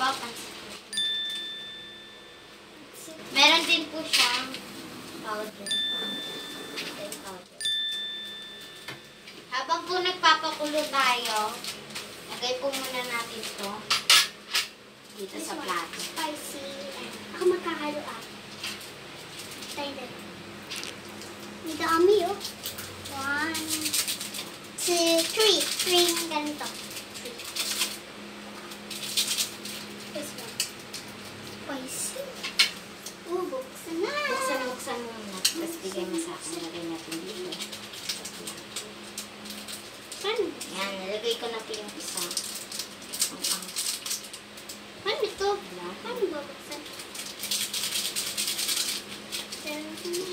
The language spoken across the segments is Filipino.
po, pansit. Meron din po siyang powder. Habang po nagpapakulo tayo, lagay po muna natin ito dito sa plato. Spicy. Ako magkakalo Try that. May dami oh. 1, 2, 3. 3 ganito. This one. Spicy. Buksan na. Buksan muna. Tapos bigay mo sa akin. Lagay natin dito. Yan, nalagay ko na po yung isa. Ano ito? Paano babuksan? Lagay mo.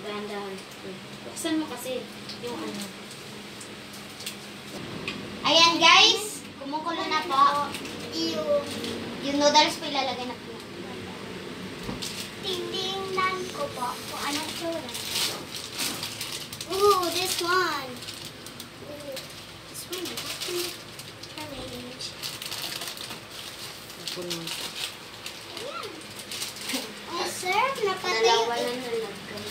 Dahan-dahan. Buksan mo kasi yung ano. Ayan guys, kumukulo na po. Yung noodles po ilalagay na po. Tingnan ko po kung anong tsura. Ooh, this one. This one. Arrange. Puno. Ayan. Oh, sir, napatay. Dalawa na nalagay.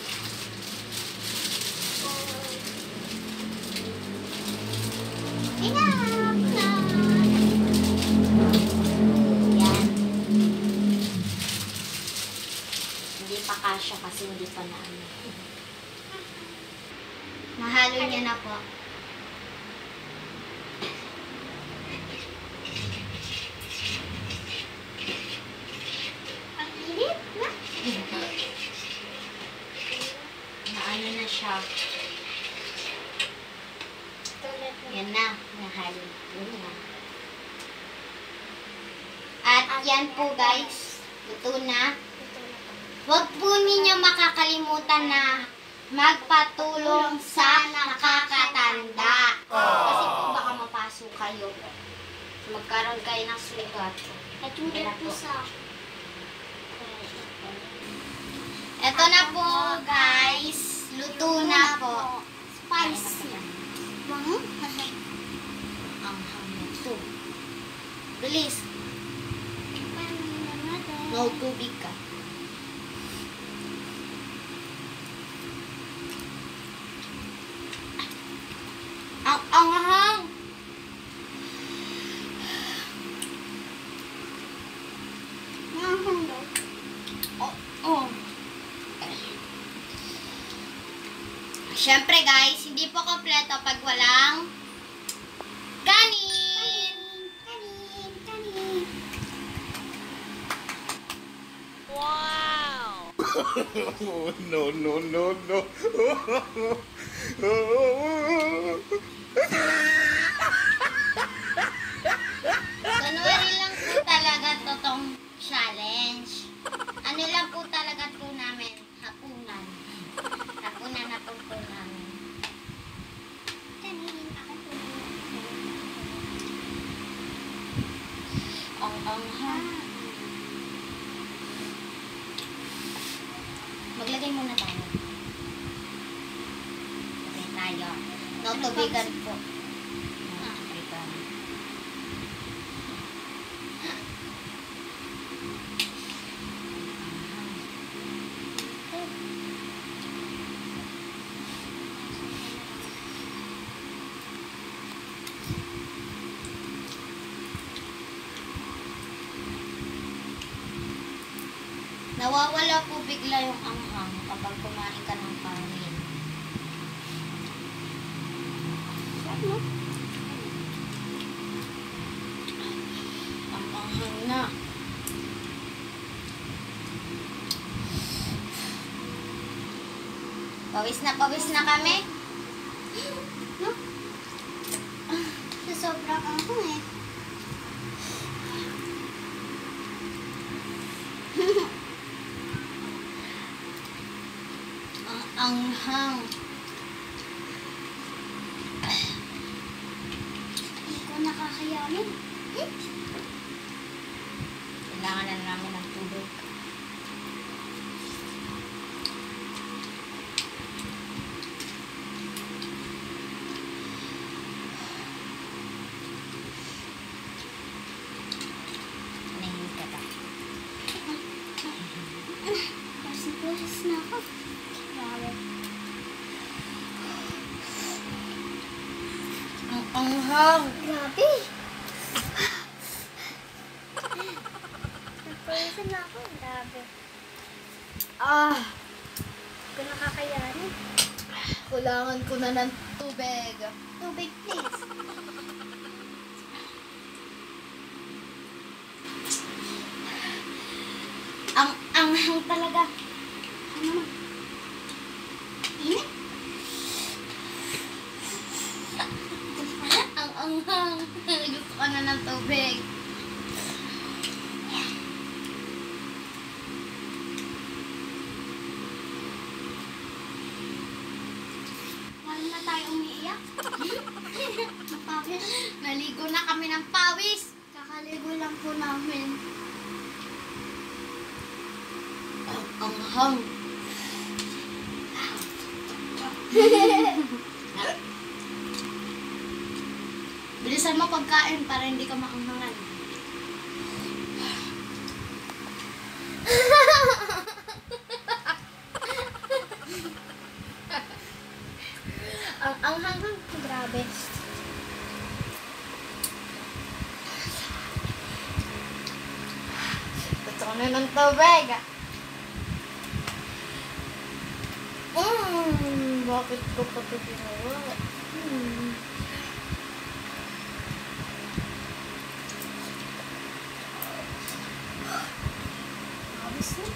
Enough na. Yan. Hindi pa kasya kasi hindi pa na ano. Mahalo niya na po. Ang init na. Naano na siya. Yan na. Nahalo. Yun na. At yan po guys. Luto na. Huwag po ninyo makakalimutan na magpatulong sa nakakatanda. Kasi po baka mapasok kayo. Magkaroon kayo ng sugat. Katulad po sa... Ito na po guys. Luto na po. Spicy. Bango? Ang hamito. Bilis. No tubig ka. Ang anghang. Oh. Siyempre guys, hindi po kompleto pag walang kanin. Kanin. Wow! no. January lang po talaga totong challenge. Ano lang po talaga po namin, hapunan. Hapunan na po namin. Kanin. Ako po. Ang anghang. Maglagay muna tayo. Okay tayo. No tubigan po. No tubigan. Nawawala po bigla yung anghang kapag kumain ka ng kanin. Ano? Ang anghang na. Pawis na kami. No? Sa sobrang anghang eh. Ang anghang. Hindi ko nakakayanin. Kailangan na namin ng tubig. Ang hang. Grabe. Napawisan na ako. Grabe. Ah, Hindi ko nakakayanin. kailangan ko na ng tubig. Tubig, please. Ang anghang talaga. Ano naman? Init? Ang anghang. Gusto ko na ng tubig. Lalo na tayo umiiyak. Napawis. Naligo na kami ng pawis. Kakaligo lang po namin. Ang anghang. Bilisan mo pagkain para hindi ka maanghangan. Ang anghang. Grabe. Gusto ko na ng tubig. Bakit ko pa ito ginawa? Awis na.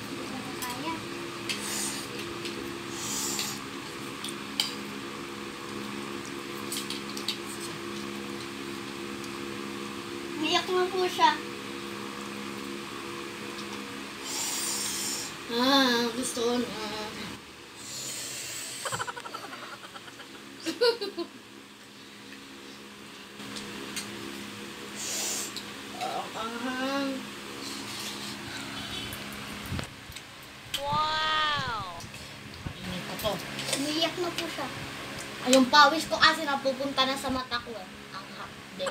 Hindi ko na kaya. Umiyak nga po siya. Gusto ko na. Ang anghang. Kainin ko to. Umiyak na po siya. Ay, yung pawis ko kasi napupunta na sa mata ko eh. Ang hapde.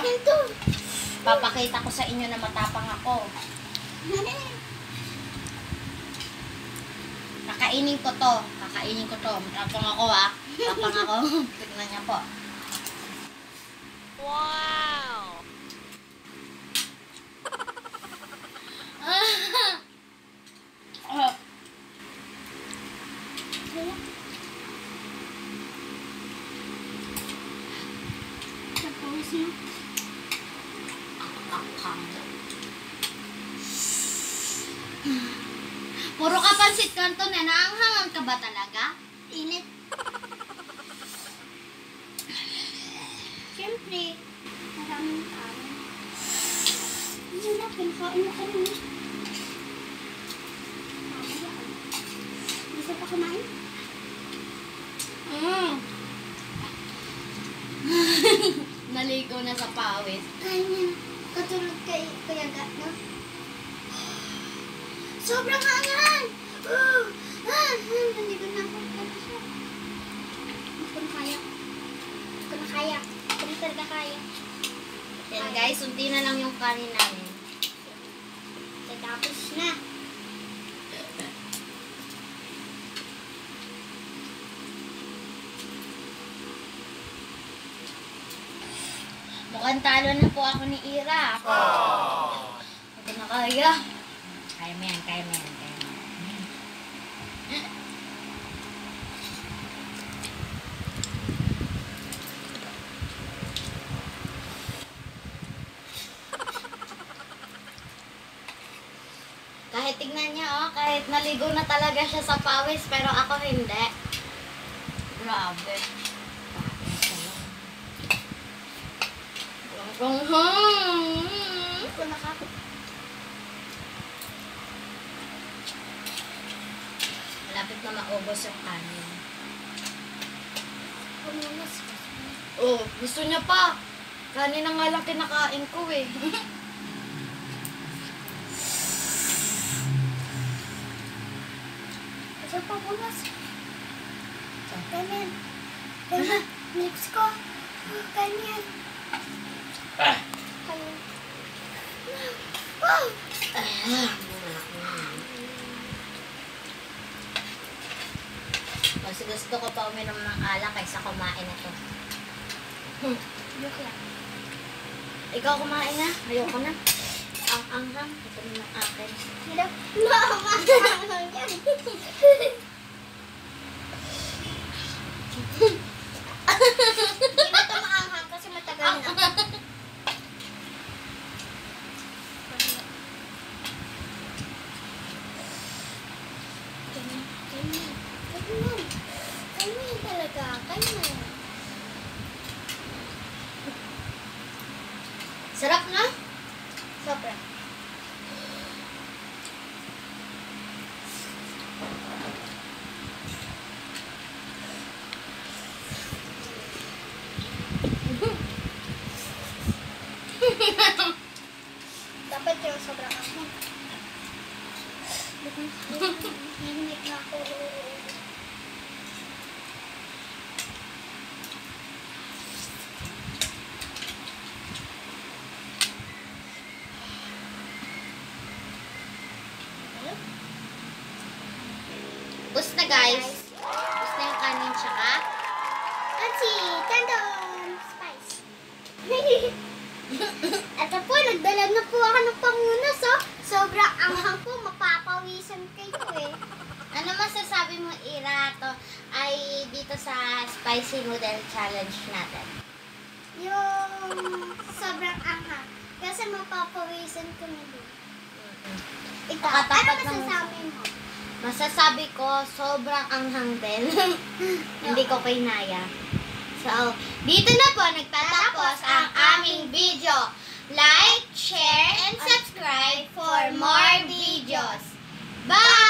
Ito. Papakita ko sa inyo na matapang ako. Kakainin ko to. Kakainin ko to. Matapang ako ah. Matapang ako. Tignan niya po. Wow! Napawis na. Puro ka pansit kanton eh. Naanghangan ka ba talaga? Init. Siyempre, maraming tao. Hindi na, pinakain na kami. Gusto pa kumain? Naligo na sa pawis. Kain niya. Katulad kay Kuya Gat, no? Sobrang angan! Hindi ko na ako kaya. Hindi ko na kaya. Hindi ko na kaya. Hindi ko na talaga kaya. Yan guys, unti na lang yung kanin namin. Tapos na. Mukhang talo na po ako ni Ira. Hindi na kaya. Kaya mo yan, kaya mo yan, kaya mo yan. Kahit tignan niya, oh, kahit naligo na talaga siya sa pawis, pero ako hindi. Grabe. Hindi ko na kaya. Malapit na maubos yung kanin. Kumulas. Oh, gusto niya pa. Kanina nga lang kinakain ko eh. Kasi pa bulas. Ganyan. Ganyan. Lips ko. Ganyan. Ganyan. Wow! Mas gusto ko pa uminom ng alak kaysa kumain na to. Joke lang. Ikaw kumain na? Ayoko na. Ang anghang. Ito na ng akin. Hello? Mama! Hindi na ito maanghang kasi matagal na. Ganyan. Ganyan. Ganyan. Ganyan talaga. Ganyan. Sarap nga. Sobra. Dapat yung sobrang ako. Hihinik na ako. Bus na guys. Bus na yung kanin tsaka. Atsi, tandon, spice. At po, nagdala na po ako ng pangunas, oh. Sobrang anghang po, mapapawisan kayo eh. Ano masasabi mo, Ira, to ay dito sa Spicy Noodle Challenge natin? Yung sobrang anghang. Kasi mapapawisan kami doon. Ikaw, Nakatapat ano ng- masasabi mo? Masasabi ko, sobrang anghang din. Hindi ko kinaya. So, dito na po nagtatapos ang aming video. Like, share, and subscribe for more videos. Bye!